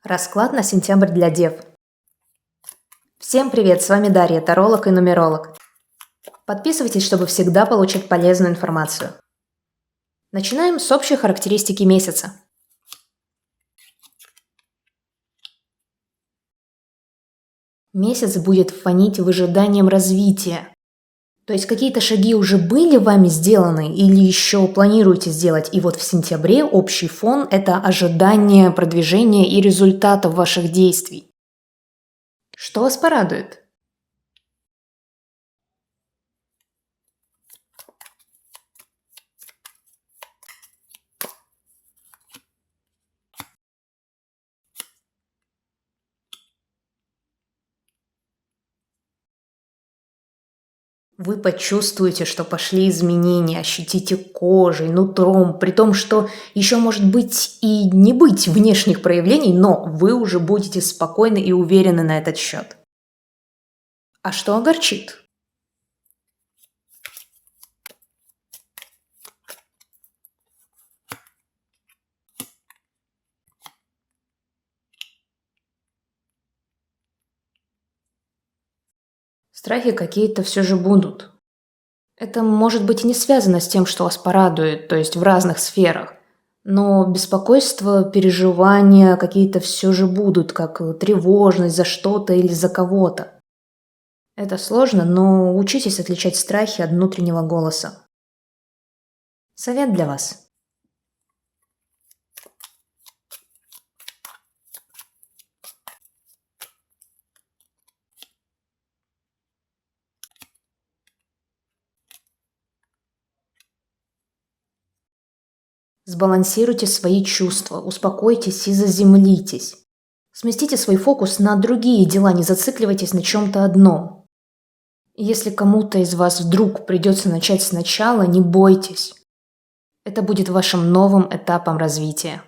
Расклад на сентябрь для дев. Всем привет, с вами Дарья, таролог и нумеролог. Подписывайтесь, чтобы всегда получать полезную информацию. Начинаем с общей характеристики месяца. Месяц будет фонить выжиданием развития. То есть какие-то шаги уже были вами сделаны или еще планируете сделать, и вот в сентябре общий фон – это ожидание продвижения и результатов ваших действий. Что вас порадует? Вы почувствуете, что пошли изменения, ощутите кожей, нутром, при том, что еще может быть и не быть внешних проявлений, но вы уже будете спокойны и уверены на этот счет. А что огорчит? Страхи какие-то все же будут. Это может быть и не связано с тем, что вас порадует, то есть в разных сферах. Но беспокойство, переживания какие-то все же будут, как тревожность за что-то или за кого-то. Это сложно, но учитесь отличать страхи от внутреннего голоса. Совет для вас. Сбалансируйте свои чувства, успокойтесь и заземлитесь. Сместите свой фокус на другие дела, не зацикливайтесь на чем-то одном. Если кому-то из вас вдруг придется начать сначала, не бойтесь. Это будет вашим новым этапом развития.